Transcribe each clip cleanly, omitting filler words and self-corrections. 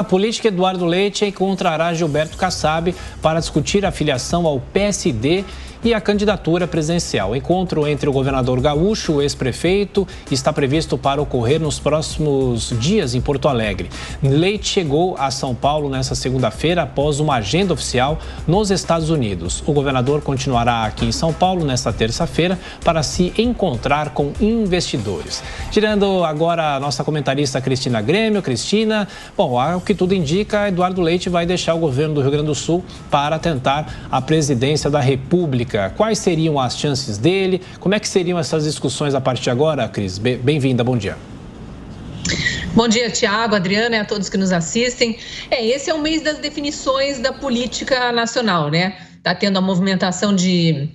A política Eduardo Leite encontrará Gilberto Kassab para discutir a filiação ao PSD e a candidatura presidencial. O encontro entre o governador gaúcho e o ex-prefeito está previsto para ocorrer nos próximos dias em Porto Alegre. Leite chegou a São Paulo nesta segunda-feira após uma agenda oficial nos Estados Unidos. O governador continuará aqui em São Paulo nesta terça-feira para se encontrar com investidores. Tirando agora a nossa comentarista Cristina Grêmio. Cristina, bom, ao que tudo indica, Eduardo Leite vai deixar o governo do Rio Grande do Sul para tentar a presidência da República. Quais seriam as chances dele? Como é que seriam essas discussões a partir de agora, Cris? Bem-vinda, bom dia. Bom dia, Tiago, Adriana e a todos que nos assistem. Esse é o mês das definições da política nacional, né? Está tendo a movimentação de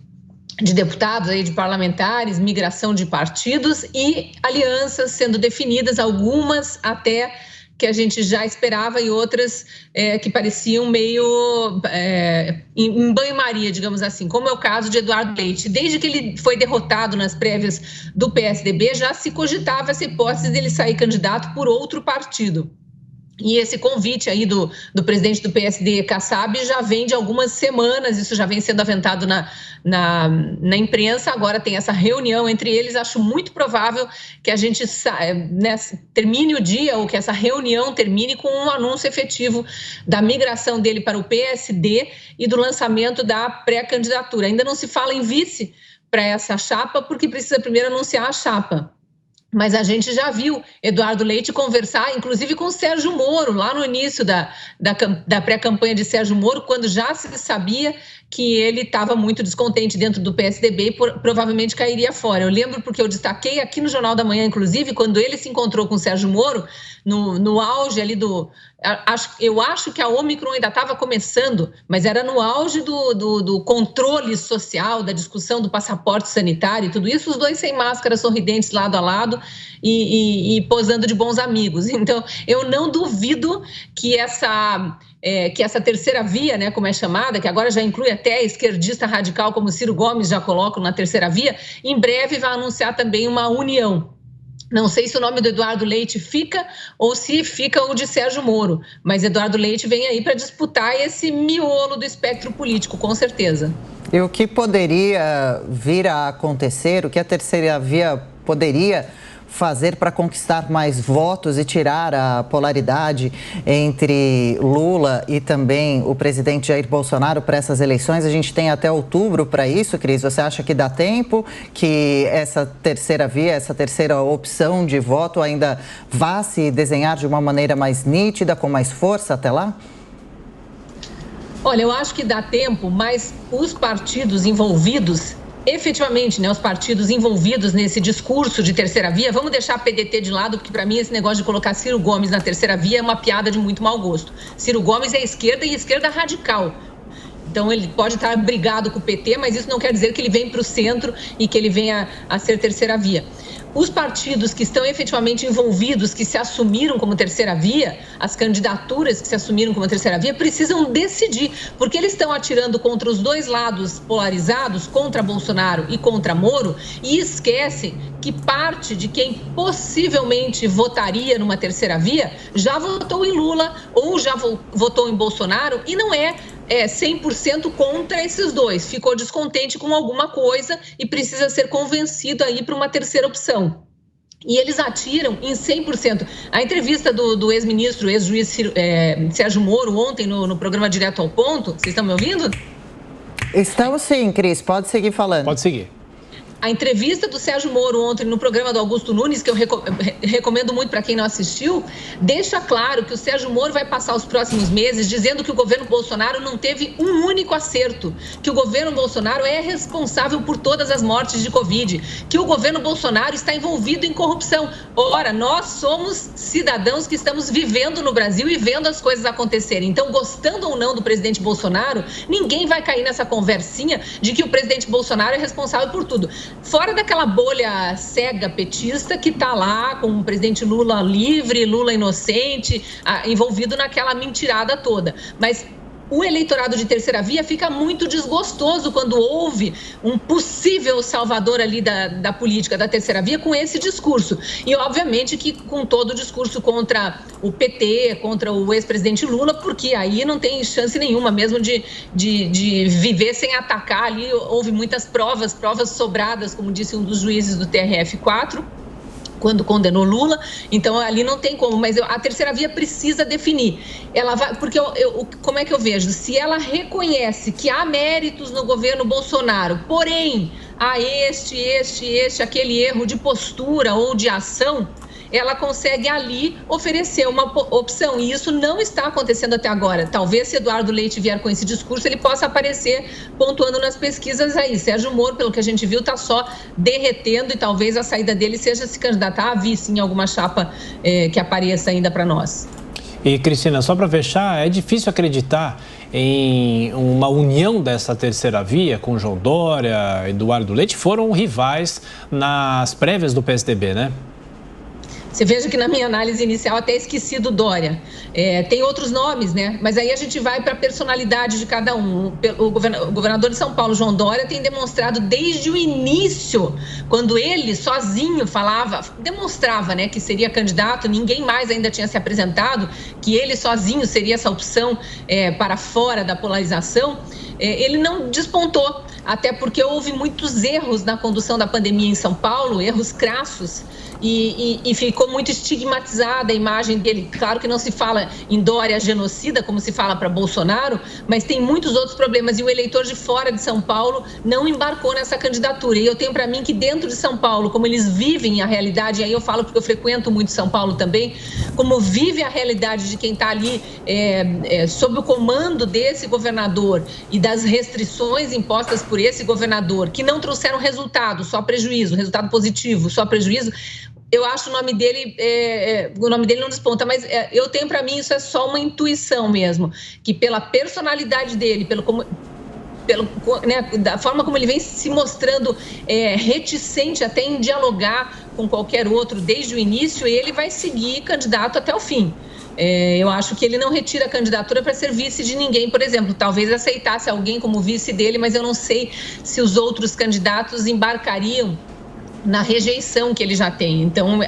deputados, aí, de parlamentares, migração de partidos e alianças sendo definidas, algumas até que a gente já esperava e outras que pareciam meio em banho-maria, digamos assim, como é o caso de Eduardo Leite. Desde que ele foi derrotado nas prévias do PSDB, já se cogitava essa hipótese dele sair candidato por outro partido. E esse convite aí do presidente do PSD, Kassab, já vem de algumas semanas, isso já vem sendo aventado na imprensa, agora tem essa reunião entre eles. Acho muito provável que a gente termine o dia, ou que essa reunião termine com um anúncio efetivo da migração dele para o PSD e do lançamento da pré-candidatura. Ainda não se fala em vice para essa chapa, porque precisa primeiro anunciar a chapa. Mas a gente já viu Eduardo Leite conversar, inclusive com Sérgio Moro, lá no início da pré-campanha de Sérgio Moro, quando já se sabia que ele estava muito descontente dentro do PSDB e provavelmente cairia fora. Eu lembro porque eu destaquei aqui no Jornal da Manhã, inclusive, quando ele se encontrou com Sérgio Moro, no auge ali eu acho que a Ômicron ainda estava começando, mas era no auge do controle social, da discussão do passaporte sanitário e tudo isso, os dois sem máscara, sorridentes lado a lado e posando de bons amigos. Então, eu não duvido que essa terceira via, né, como é chamada, que agora já inclui até esquerdista radical como Ciro Gomes já colocam na terceira via, em breve vai anunciar também uma união. Não sei se o nome do Eduardo Leite fica ou se fica o de Sérgio Moro, mas Eduardo Leite vem aí para disputar esse miolo do espectro político, com certeza. E o que poderia vir a acontecer, o que a terceira via poderia fazer para conquistar mais votos e tirar a polaridade entre Lula e também o presidente Jair Bolsonaro para essas eleições? A gente tem até outubro para isso, Cris. Você acha que dá tempo, que essa terceira via, essa terceira opção de voto ainda vá se desenhar de uma maneira mais nítida, com mais força até lá? Olha, eu acho que dá tempo, mas os partidos envolvidos, efetivamente, né, os partidos envolvidos nesse discurso de terceira via, vamos deixar a PDT de lado, porque para mim esse negócio de colocar Ciro Gomes na terceira via é uma piada de muito mau gosto. Ciro Gomes é esquerda e esquerda radical. Então ele pode estar brigado com o PT, mas isso não quer dizer que ele vem para o centro e que ele venha a ser terceira via. Os partidos que estão efetivamente envolvidos, que se assumiram como terceira via, as candidaturas que se assumiram como terceira via, precisam decidir, porque eles estão atirando contra os dois lados polarizados, contra Bolsonaro e contra Moro, e esquecem que parte de quem possivelmente votaria numa terceira via já votou em Lula ou já votou em Bolsonaro e não é 100% contra esses dois. Ficou descontente com alguma coisa e precisa ser convencido a ir para uma terceira opção. E eles atiram em 100%. A entrevista do ex-ministro, ex-juiz Sérgio Moro ontem no programa Direto ao Ponto, vocês estão me ouvindo? Estamos sim, Cris. Pode seguir falando. Pode seguir. A entrevista do Sérgio Moro ontem no programa do Augusto Nunes, que eu recomendo muito para quem não assistiu, deixa claro que o Sérgio Moro vai passar os próximos meses dizendo que o governo Bolsonaro não teve um único acerto, que o governo Bolsonaro é responsável por todas as mortes de Covid, que o governo Bolsonaro está envolvido em corrupção. Ora, nós somos cidadãos que estamos vivendo no Brasil e vendo as coisas acontecerem. Então, gostando ou não do presidente Bolsonaro, ninguém vai cair nessa conversinha de que o presidente Bolsonaro é responsável por tudo. Fora daquela bolha cega petista que está lá com o presidente Lula livre, Lula inocente, envolvido naquela mentirada toda. Mas o eleitorado de terceira via fica muito desgostoso quando houve um possível salvador ali da política da terceira via com esse discurso. E, obviamente, que com todo o discurso contra o PT, contra o ex-presidente Lula, porque aí não tem chance nenhuma mesmo de viver sem atacar ali. Houve muitas provas sobradas, como disse um dos juízes do TRF4, quando condenou Lula, então ali não tem como, mas a terceira via precisa definir. Ela vai, porque como é que eu vejo? Se ela reconhece que há méritos no governo Bolsonaro, porém há aquele erro de postura ou de ação, ela consegue ali oferecer uma opção, e isso não está acontecendo até agora. Talvez se Eduardo Leite vier com esse discurso, ele possa aparecer pontuando nas pesquisas aí. Sérgio Moro, pelo que a gente viu, está só derretendo, e talvez a saída dele seja se candidatar a vice em alguma chapa que apareça ainda para nós. E, Cristina, só para fechar, é difícil acreditar em uma união dessa terceira via com João Dória, Eduardo Leite, foram rivais nas prévias do PSDB, né? Você veja que na minha análise inicial até esqueci do Dória. Tem outros nomes, né? Mas aí a gente vai para a personalidade de cada um. O governador de São Paulo, João Dória, tem demonstrado desde o início, quando ele sozinho demonstrava, né, que seria candidato, ninguém mais ainda tinha se apresentado, que ele sozinho seria essa opção para fora da polarização. Ele não despontou, até porque houve muitos erros na condução da pandemia em São Paulo, erros crassos, e ficou muito estigmatizada a imagem dele. Claro que não se fala em Dória genocida, como se fala para Bolsonaro, mas tem muitos outros problemas, e o eleitor de fora de São Paulo não embarcou nessa candidatura. E eu tenho para mim que dentro de São Paulo, como eles vivem a realidade, e aí eu falo porque eu frequento muito São Paulo também, como vive a realidade de quem está ali sob o comando desse governador e das restrições impostas por esse governador, que não trouxeram resultado, só prejuízo, resultado positivo, só prejuízo. Eu acho o nome dele não desponta, mas eu tenho para mim isso é só uma intuição mesmo, que pela personalidade dele, da forma como ele vem se mostrando reticente até em dialogar com qualquer outro desde o início, ele vai seguir candidato até o fim. Eu acho que ele não retira a candidatura para ser vice de ninguém, por exemplo. Talvez aceitasse alguém como vice dele, mas eu não sei se os outros candidatos embarcariam na rejeição que ele já tem. Então,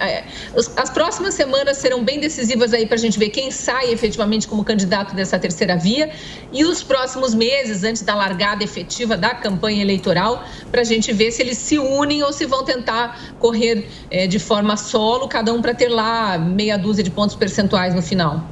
as próximas semanas serão bem decisivas aí para a gente ver quem sai efetivamente como candidato dessa terceira via, e os próximos meses, antes da largada efetiva da campanha eleitoral, para a gente ver se eles se unem ou se vão tentar correr de forma solo, cada um para ter lá meia dúzia de pontos percentuais no final.